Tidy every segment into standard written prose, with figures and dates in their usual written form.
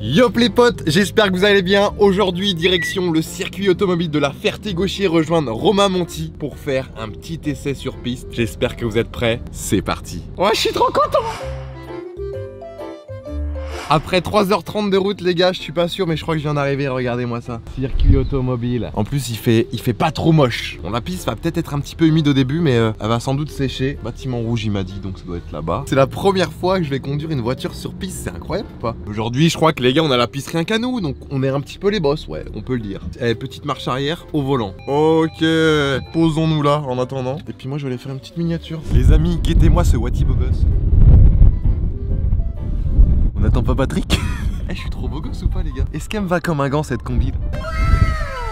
Yop les potes, j'espère que vous allez bien. Aujourd'hui, direction le circuit automobile de la Ferté-Gauchier, rejoindre Romain Monti pour faire un petit essai sur piste. J'espère que vous êtes prêts, c'est parti. Ouais, je suis trop content. Après 3h30 de route les gars, je suis pas sûr mais je crois que je viens d'arriver, regardez-moi ça. Circuit automobile. En plus il fait pas trop moche. Bon, la piste va peut-être être un petit peu humide au début mais elle va sans doute sécher. Bâtiment rouge il m'a dit donc ça doit être là-bas. C'est la première fois que je vais conduire une voiture sur piste, c'est incroyable ou pas? Aujourd'hui je crois que les gars on a la piste rien qu'à nous donc on est un petit peu les boss, ouais on peut le dire. Eh, petite marche arrière au volant. Ok, posons-nous là en attendant. Et puis moi je vais aller faire une petite miniature. Les amis, guettez-moi ce Wati beau gosse. On attend pas Patrick. Eh, je suis trop beau gosse ou pas les gars? Est-ce qu'elle me va comme un gant cette combi?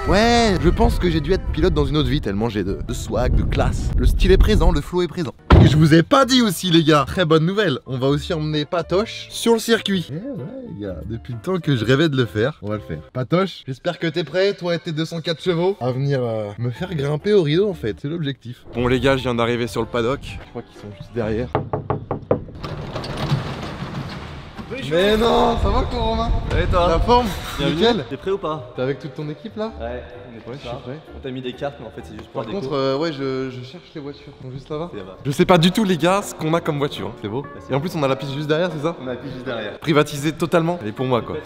Ouais, je pense que j'ai dû être pilote dans une autre vie tellement j'ai de swag, de classe. Le style est présent, le flow est présent. Et je vous ai pas dit aussi les gars, très bonne nouvelle, on va aussi emmener Patoche sur le circuit. Ouais les gars, depuis le temps que je rêvais de le faire, on va le faire. Patoche, j'espère que t'es prêt, toi et tes 204 chevaux, à venir me faire grimper au rideau en fait, c'est l'objectif. Bon les gars, je viens d'arriver sur le paddock, je crois qu'ils sont juste derrière. Mais non, ça va quoi Romain? Et toi? La forme? Nickel. T'es prêt ou pas? T'es avec toute ton équipe là? Ouais, je suis prêt. On t'a mis des cartes mais en fait c'est juste pour Par la déco. contre, ouais je cherche les voitures, sont juste là-bas. Je sais pas du tout les gars ce qu'on a comme voiture, c'est beau. Et en plus on a la piste juste derrière, c'est ça? On a la piste juste derrière. Privatisée totalement, elle est pour moi quoi.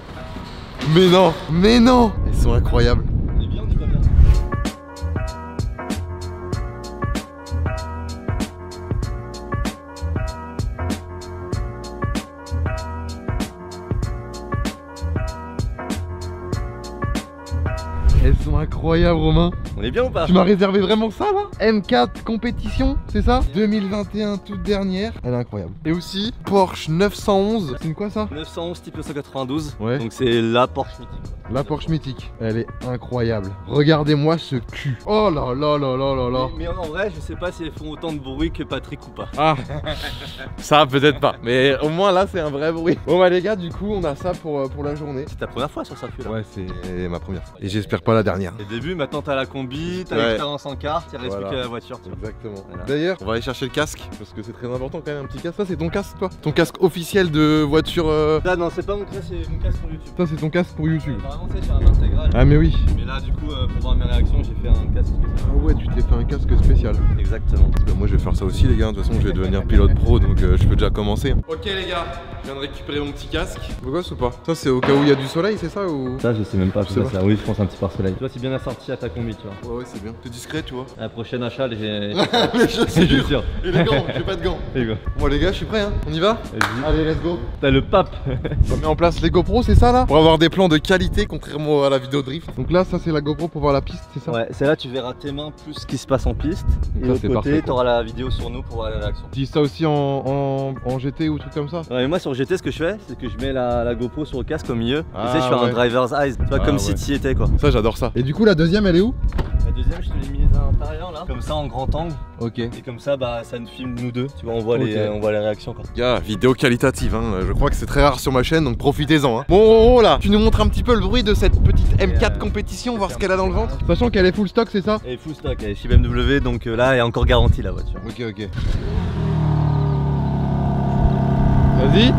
Mais non, mais non! Elles sont incroyables. On est bien, on est pas bien. Elles sont incroyables Romain. On est bien ou pas? Tu m'as réservé vraiment ça là? M4 compétition, c'est ça? 2021 toute dernière. Elle est incroyable. Et aussi Porsche 911. C'est quoi ça? 911 type 192. Ouais. Donc c'est la Porsche mythique. La Porsche mythique. Elle est incroyable. Regardez-moi ce cul. Oh là là là là là là. Mais en vrai je sais pas si elles font autant de bruit que Patrick ou pas. Ah, ça peut-être pas. Mais au moins là c'est un vrai bruit. Bon bah les gars du coup on a ça pour la journée. C'est ta première fois sur ce circuit là? Ouais c'est ma première fois. Et j'espère pas la dernière. Et début maintenant t'as la combi, t'as Ouais. l'expérience en carte, il reste Voilà. plus qu'à la voiture. Tu vois. Exactement. Voilà. D'ailleurs, on va aller chercher le casque parce que c'est très important quand même un petit casque. Ça c'est ton casque toi? Ton casque officiel de voiture Là non c'est pas mon casque, c'est mon casque sur YouTube. Ça c'est ton casque pour YouTube. Normalement c'est sur un intégral. Ah mais oui. Mais là du coup pour voir mes réactions j'ai fait un casque spécial. Ah ouais tu t'es fait un casque spécial. Exactement. Bah, moi je vais faire ça aussi les gars, de toute façon je vais devenir pilote pro donc je peux déjà commencer. Ok les gars, je viens de récupérer mon petit casque. Beau gosse ou pas? Ça c'est au cas où il y a du soleil c'est ça ou? Ça je sais même pas, Je sais pas. ça. Oui je pense un petit pare-soleil. Tu vois c'est bien assorti à ta combi tu vois. Ouais c'est bien. C'est discret tu vois. À la prochaine achat j'ai... Les chaussures sûr. et les gants, j'ai pas de gants. Les gars. Bon les gars je suis prêt hein, on y va? Allez let's go. T'as le pape. On met en place les GoPro c'est ça là? Pour avoir des plans de qualité contrairement à la vidéo drift. Donc là ça c'est la GoPro pour voir la piste c'est ça? Ouais c'est là tu verras tes mains plus ce qui se passe en piste. Donc Et ça, de c'est l'autre parfait, côté quoi. t'auras la vidéo sur nous pour voir la réaction. Tu dis ça aussi en GT ou truc comme ça? Ouais mais moi sur GT ce que je fais c'est que je mets la GoPro sur le casque au milieu. Ah, et tu sais je fais ouais. un driver's eyes. Tu vois Ah, comme ouais. si tu y étais quoi. Ça j'adore ça. Et du coup la deuxième elle est où? La deuxième je te l'ai mise à l'intérieur là. Comme ça en grand angle. Ok. Et comme ça bah ça nous filme nous deux. Tu vois on voit, Ok. on voit les réactions quoi. Gars, vidéo qualitative, hein. Je crois que c'est très rare sur ma chaîne, donc profitez-en. Hein. Bon, oh là, tu nous montres un petit peu le bruit de cette petite M4 compétition, voir ce qu'elle a dans le ventre. Sachant qu'elle est full stock, c'est ça? Et full stock, elle est chez BMW donc là elle est encore garantie la voiture. Ok, ok. Vas-y.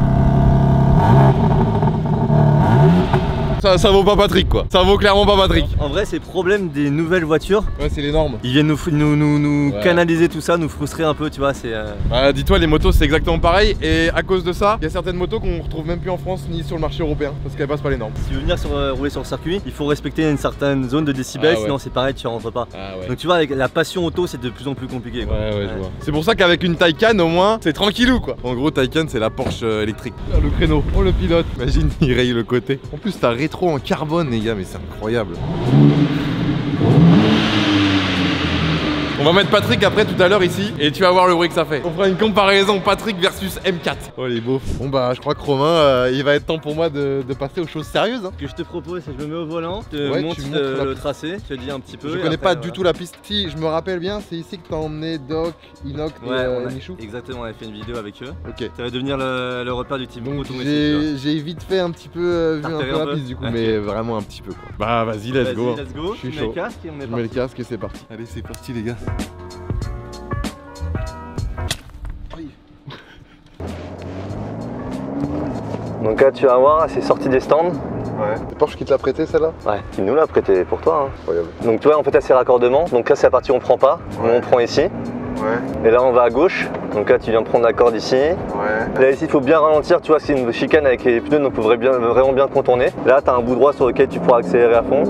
Ça vaut pas Patrick quoi. Ça vaut clairement pas Patrick. En vrai c'est le problème des nouvelles voitures. Ouais, c'est les normes. Ils viennent nous Ouais. canaliser tout ça, nous frustrer un peu, tu vois, c'est... Bah, dis-toi, les motos c'est exactement pareil. Et à cause de ça, il y a certaines motos qu'on retrouve même plus en France ni sur le marché européen parce qu'elles passent pas les normes. Si tu veux venir rouler sur le circuit, il faut respecter une certaine zone de décibels, Ah ouais. sinon c'est pareil, tu rentres pas. Ah ouais. Donc tu vois, avec la passion auto, c'est de plus en plus compliqué. Quoi. Ouais, je vois. C'est pour ça qu'avec une Taycan, au moins, c'est tranquillou quoi. En gros, Taycan, c'est la Porsche électrique. Ah, le créneau, oh le pilote. Imagine, il raye le côté. En plus, t'as rétro en carbone, les gars, mais c'est incroyable. On va mettre Patrick après tout à l'heure ici et tu vas voir le bruit que ça fait. On fera une comparaison Patrick versus M4. Oh les beaux. Bon bah je crois que Romain il va être temps pour moi de passer aux choses sérieuses. Hein. Ce que je te propose c'est que je me mets au volant, je te Ouais, montre tu montres le tracé, je te dis un petit peu. Je et connais après, pas du tout la piste. Si je me rappelle bien, c'est ici que t'as emmené Doc, Inox Ouais, et Michou. exactement, on a fait une vidéo avec eux. Ok. Ça va devenir le repère du team Donc automotive. j'ai vite fait un petit peu vu un repéré peu un la peu piste du coup, Ok. mais vraiment un petit peu quoi. Bah vas-y, let's go. Let's go, Je suis tu mets chaud. le casque et on est Je mets le parti. casque et c'est parti. Allez, c'est parti les gars. Donc là tu vas voir, c'est sorti des stands. Ouais. C'est Porsche qui te l'a prêté celle-là? Ouais, il nous l'a prêté pour toi. Hein. Incroyable. Donc tu vois en fait là c'est raccordement, donc là c'est la partie où on prend pas, nous on prend ici. Ouais. Et là on va à gauche, donc là tu viens prendre la corde ici. Ouais. Là ici il faut bien ralentir, tu vois c'est une chicane avec les pneus donc il faut vraiment bien contourner. Là tu as un bout droit sur lequel tu pourras accélérer à fond.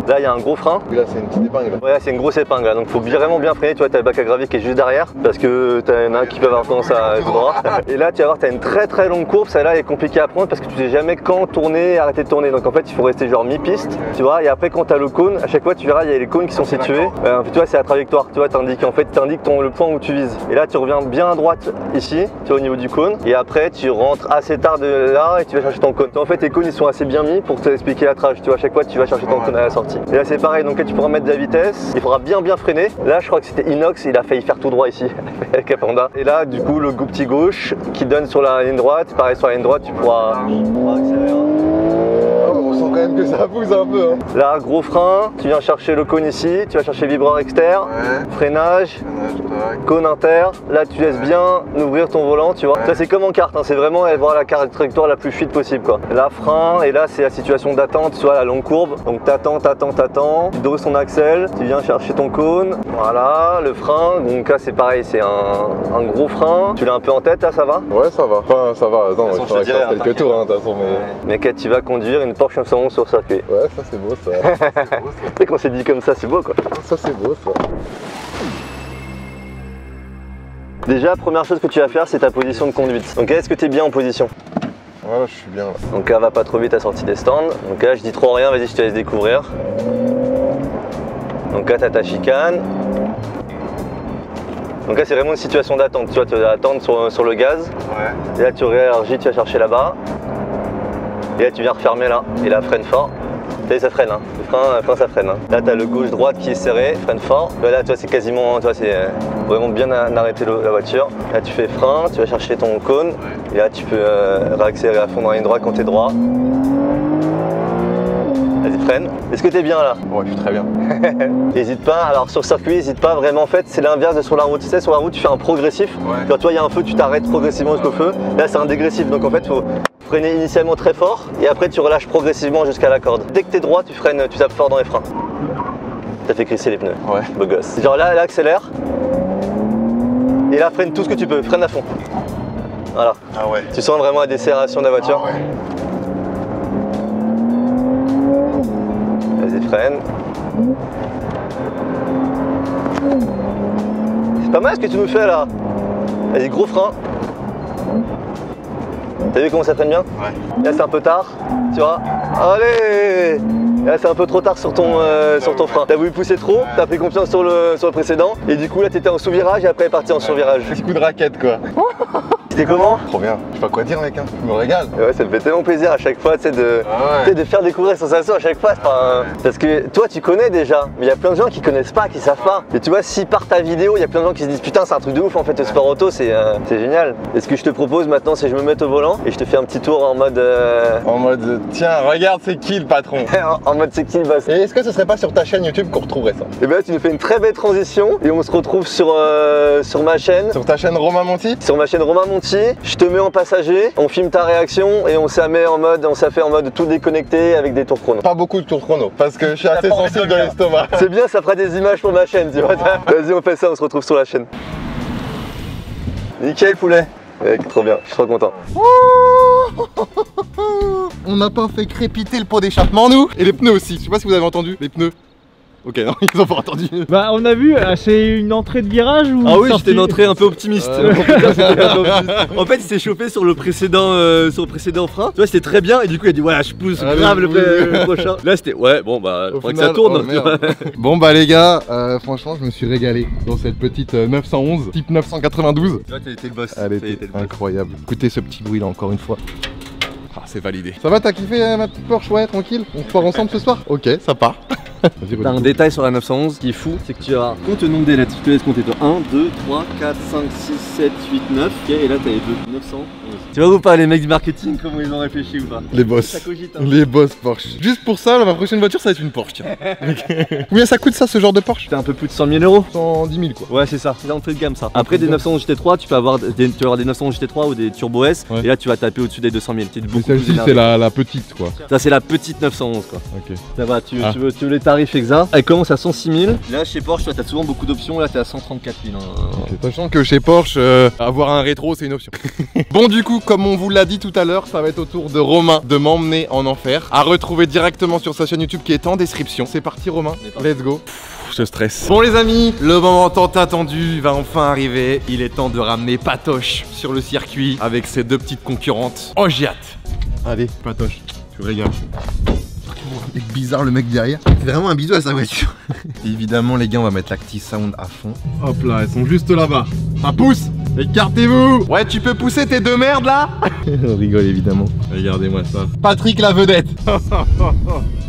Là il y a un gros frein. Et là c'est une petite épingle. Ouais c'est une grosse épingle là, donc il faut vraiment bien freiner, tu vois t'as le bac à gravier qui est juste derrière parce que t'en as qui peuvent avoir tendance à tout droit. Et là tu vas voir t'as une très longue courbe, celle-là est compliquée à prendre parce que tu sais jamais quand tourner et arrêter de tourner. Donc en fait il faut rester genre mi-piste, tu vois, et après quand t'as le cône, à chaque fois tu verras il y a les cônes qui sont situés. Tu vois c'est la trajectoire, tu vois t'indiques en fait le point où tu vises. Et là tu reviens bien à droite ici, tu vois au niveau du cône, et après tu rentres assez tard de là et tu vas chercher ton cône. En fait les cônes ils sont assez bien mis pour t'expliquer la trage, tu vois à chaque fois tu vas chercher ton cône à la sortie. Et là c'est pareil, donc là tu pourras mettre de la vitesse, il faudra bien freiner. Là je crois que c'était Inox, il a failli faire tout droit ici avec la Honda. Et là du coup le petit gauche qui donne sur la ligne droite, pareil sur la ligne droite tu pourras accélérer. On sent quand même que ça pousse un peu. Hein. Là gros frein, tu viens chercher le cône ici, tu vas chercher le vibreur externe, freinage, cône inter. Là tu laisses bien ouvrir ton volant, tu vois. Ça c'est comme en kart, hein. C'est vraiment avoir la trajectoire la plus fluide possible quoi. Là frein, et là c'est la situation d'attente, tu vois la longue courbe. Donc t'attends, tu doses ton axel, tu viens chercher ton cône, voilà, le frein. Donc là c'est pareil, c'est un gros frein. Tu l'as un peu en tête là, ça va? Ouais ça va, enfin ça va, attends, façon, il faudrait faire quelques tours hein, de toute façon mais quand tu vas conduire une Porsche 911 sur circuit. Ouais ça c'est beau ça. Tu sais quand c'est dit comme ça c'est beau quoi. Ça c'est beau ça. Déjà première chose que tu vas faire c'est ta position de conduite. Donc est-ce que tu es bien en position? Ouais je suis bien là. Donc là va pas trop vite à sortie des stands. Donc là je dis trop rien, vas-y je te laisse découvrir. Donc là tu as ta chicane. Donc là c'est vraiment une situation d'attente, tu vois, tu vas attendre sur le gaz. Ouais. Et là tu réagis, tu vas chercher là-bas. Et là tu viens refermer là. Et là freine fort. Tu sais ça freine, hein. Le frein ça freine. Hein. Là tu as le gauche-droite qui est serré, freine fort. Là tu vois c'est quasiment, tu vois c'est vraiment bien arrêter la voiture. Là tu fais frein, tu vas chercher ton cône. Et là tu peux réaccélérer à fond dans la ligne droite quand tu es droit. Vas-y freine. Est-ce que tu es bien là? Ouais je suis très bien. N'hésite pas, alors sur circuit n'hésite pas vraiment, en fait c'est l'inverse de sur la route. Tu sais sur la route tu fais un progressif. Ouais. Genre toi il y a un feu, tu t'arrêtes progressivement jusqu'au feu. Là c'est un dégressif, donc en fait il faut freiner initialement très fort et après tu relâches progressivement jusqu'à la corde. Dès que tu es droit tu freines, tu tapes fort dans les freins. T'as fait crisser les pneus. Ouais. Beau gosse. Genre là accélère. Et là freine tout ce que tu peux, freine à fond. Voilà. Ah ouais. Tu sens vraiment la décélération de la voiture. Ah ouais. Vas-y freine. C'est pas mal ce que tu nous fais là. Vas-y gros frein. T'as vu comment ça freine bien? Ouais. Là c'est un peu tard, tu vois. Allez! Là c'est un peu trop tard sur ton frein. T'as voulu pousser trop, t'as pris confiance sur le précédent. Et du coup là t'étais en sous-virage et après parti en sur-virage. Petit coup de raquette quoi. C'était comment? Trop bien, je sais pas quoi dire mec, hein. Je me régale. Ouais ça me fait tellement plaisir à chaque fois de faire découvrir cette sensation à chaque fois. Parce que toi tu connais déjà, mais il y a plein de gens qui connaissent pas, qui savent pas. Et tu vois si par ta vidéo il y a plein de gens qui se disent putain c'est un truc de ouf en fait le sport auto c'est génial. Et ce que je te propose maintenant c'est que je me mette au volant et je te fais un petit tour en mode tiens regarde c'est qui le patron. En mode c'est qui le boss. Et est-ce que ce serait pas sur ta chaîne YouTube qu'on retrouverait ça? Et ben tu nous fais une très belle transition et on se retrouve sur ma chaîne. Sur ta chaîne Romain Monti? Sur ma chaîne Romain Monti, je te mets en passager, on filme ta réaction et on s'est fait en mode tout déconnecté avec des tours chrono. Pas beaucoup de tours chrono parce que je suis assez sensible de l'estomac. C'est bien, ça fera des images pour ma chaîne, tu vois. Vas-y on fait ça, on se retrouve sur la chaîne. Nickel poulet. Mec, trop bien, je suis trop content. On n'a pas fait crépiter le pot d'échappement nous. Et les pneus aussi, je sais pas si vous avez entendu, les pneus. Ok, non, ils ont pas entendu. Bah, on a vu, c'est une entrée de virage ou? Ah oui, c'était une entrée un peu optimiste. En fait, il s'est chauffé sur le précédent frein. Tu vois, c'était très bien et du coup, il a dit voilà, je pousse grave le prochain. Là, c'était ouais, bon bah, faudrait que ça tourne. Bon bah les gars, franchement, je me suis régalé dans cette petite 911 type 992. Tu vois, t'as été le boss. Elle était incroyable. Écoutez ce petit bruit là encore une fois. Ah, c'est validé. Ça va, t'as kiffé ma petite Porsche? Ouais, tranquille. On repart ensemble ce soir? Ok, ça part. T'as un détail sur la 911 qui est fou, c'est que tu as compte le nombre des lettres, je te laisse compter toi. 1, 2, 3, 4, 5, 6, 7, 8, 9. Ok, et là t'as les deux, 911. Tu vois ou pas les mecs du marketing, comment ils ont réfléchi ou pas? Les boss. Ça cogite, hein. Les boss Porsche. Juste pour ça, ma prochaine voiture, ça va être une Porsche. Tiens. Combien ça coûte ça, ce genre de Porsche? C'était un peu plus de 100 000 euros. 110 000 quoi. Ouais, c'est ça, c'est l'entrée de gamme ça. Après des 911 GT3, tu peux avoir des 911 GT3 ou des Turbo S. Ouais. Et là tu vas taper au-dessus des 200 000. C'est beaucoup plus Celle-ci, énervé. c'est la petite quoi. Ça c'est la petite 911 quoi. Ok. Ça va, tu Ah. veux les tarifs exacts. Elle commence à 106 000. Là chez Porsche, tu as souvent beaucoup d'options. Là t'es à 134 000. Ok, sachant que chez Porsche, avoir un rétro c'est une option. Bon du coup, comme on vous l'a dit tout à l'heure, ça va être au tour de Romain de m'emmener en enfer. À retrouver directement sur sa chaîne YouTube qui est en description. C'est parti Romain, let's go. Je stresse. Bon les amis, le moment tant attendu va enfin arriver. Il est temps de ramener Patoche sur le circuit avec ses deux petites concurrentes. Oh j'ai hâte. Allez Patoche, je régale. C'est bizarre le mec derrière. C'est vraiment un bisou à sa voiture. Évidemment les gars, on va mettre l'Active Sound à fond. Hop là, elles sont juste là-bas. Ça pousse. Écartez-vous. Ouais, tu peux pousser tes deux merdes là. On rigole évidemment. Regardez-moi ça. Patrick la vedette.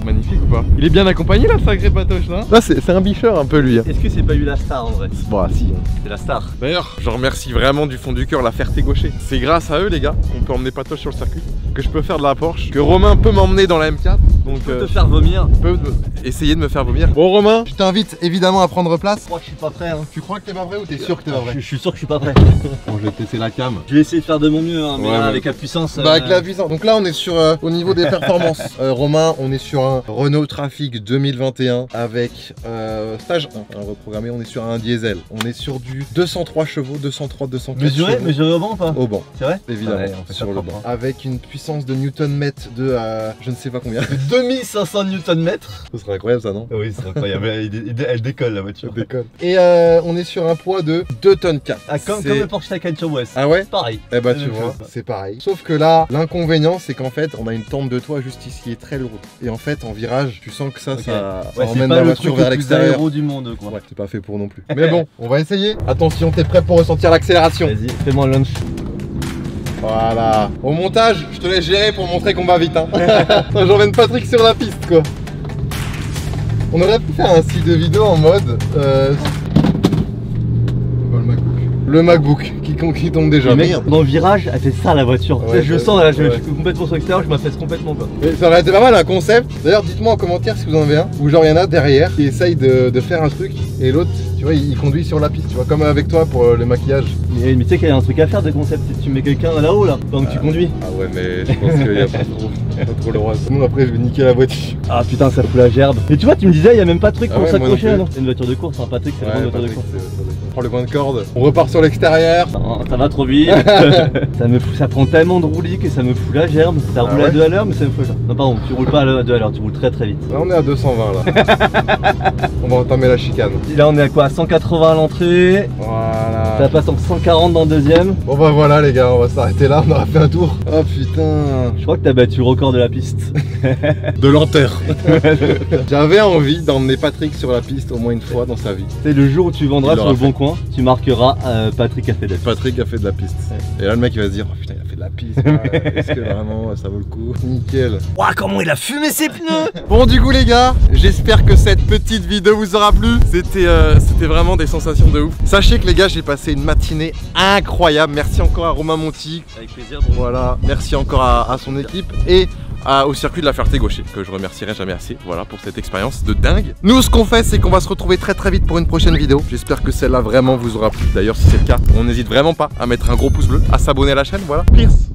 Magnifique ou pas? Il est bien accompagné là, le sacré Patoche là. Là c'est un bicheur un peu lui. Est-ce que c'est pas eu la star en vrai? Bon si. C'est la star. D'ailleurs, je remercie vraiment du fond du cœur la Ferté-Gaucher. C'est grâce à eux les gars qu'on peut emmener Patoche sur le circuit, que je peux faire de la Porsche, que Romain peut m'emmener dans la M4. Donc Te faire vomir. peut essayer de me faire vomir. Bon Romain, je t'invite évidemment à prendre place. Je crois que je suis pas prêt. Hein. Tu crois que t'es pas vrai ou t'es sûr que t'es pas vrai? Je suis sûr que je suis pas prêt. Bon, je vais tester la cam. Je vais essayer de faire de mon mieux, hein, mais Ouais, là, ouais. avec la puissance. Bah avec la puissance. Donc là on est sur au niveau des performances. Romain, on est sur un Renault Trafic 2021 avec stage 1 reprogrammé. On est sur un diesel. On est sur du 203 chevaux, 203, 204 chevaux. Mesuré au banc ou pas? Au banc. C'est vrai? Évidemment, Ouais, on fait sur ça le propre, banc. Avec une puissance de Newton-mètre de je ne sais pas combien. 2500 Nm. Ce serait incroyable ça, non? Oui, c'est incroyable. Elle décolle la voiture. Déconne. Et on est sur un poids de 2 tonnes 4. Ah, comme le Porsche Taycan Turbo S. Ah ouais? Pareil. Eh bah C'est tu la même vois, chose. c'est pareil. Sauf que là, l'inconvénient c'est qu'en fait, on a une tente de toit juste ici qui est très lourde. Et en fait, en virage, tu sens que ça, Ok. ça Ouais, c'est emmène pas la le voiture truc vers le plus l'extérieur. aéro du monde quoi. Ouais, c'est pas fait pour non plus. Mais bon, on va essayer. Attention, t'es prêt pour ressentir l'accélération? Vas-y, fais-moi un lunch. Voilà. Au montage, je te laisse gérer pour montrer qu'on va vite. Hein. J'emmène Patrick sur la piste quoi. On aurait pu faire un style de vidéo en mode le MacBook qui tombe déjà. Le mec, Merde. dans le virage, elle fait ça la voiture. Ouais, Tu sais, je ouais, sens là, je ouais. suis complètement sur l'extérieur, je m'affaisse complètement quoi. Mais ça aurait été pas mal un concept. D'ailleurs, dites-moi en commentaire si vous en avez un. Ou genre, il y en a derrière qui essaye de faire un truc et l'autre, tu vois, il conduit sur la piste. Tu vois, comme avec toi pour le maquillage. Mais tu sais qu'il y a un truc à faire de concept, c'est que tu mets quelqu'un là-haut là, pendant que tu conduis. Ah ouais, mais je pense qu'il y a pas trop le roi. Sinon, après, je vais niquer la voiture. Ah putain, ça fout la gerbe. Et tu vois, tu me disais, il y a même pas de truc Ah pour ouais, moi non s'accrocher plus. là, non? C'est une voiture de course, hein, Patrick, c'est vraiment une voiture de Patrick, course. on prend le coin de corde. On repart sur l'extérieur. Non, ça va trop vite. Ça prend tellement de roulis que ça me fout la gerbe. Ça roule ouais à 2 à l'heure, mais ça me fout la gerbe. Non, pardon, tu roules pas à 2 à l'heure, tu roules très très vite. Là, on est à 220 là. On va entamer la chicane. Là, on est à quoi? À 180 à l'entrée. Voilà. Ça passe en 140 dans le deuxième. Bon bah voilà les gars, on va s'arrêter là, on aura fait un tour. Oh putain. Je crois que t'as battu le record de la piste. De lenteur. J'avais envie d'emmener Patrick sur la piste au moins une fois dans sa vie. C'est le jour où tu vendras Il sur l'aura le bon coin, tu marqueras Patrick a fait des. Patrick a fait de la piste. Et là le mec il va se dire oh putain il a fait de la piste. Ouais, est-ce que vraiment ça vaut le coup? Nickel. Ouah, comment il a fumé ses pneus! Bon du coup les gars, j'espère que cette petite vidéo vous aura plu. C'était vraiment des sensations de ouf. Sachez que les gars j'ai passé une matinée incroyable. Merci encore à Romain Monti. Avec plaisir. Voilà, merci encore à son équipe et au circuit de la Ferté-Gaucher que je remercierai jamais assez, voilà, pour cette expérience de dingue. Nous ce qu'on fait c'est qu'on va se retrouver très vite pour une prochaine vidéo. J'espère que celle-là vraiment vous aura plu. D'ailleurs si c'est le cas, on n'hésite vraiment pas à mettre un gros pouce bleu, à s'abonner à la chaîne, voilà. Pierce.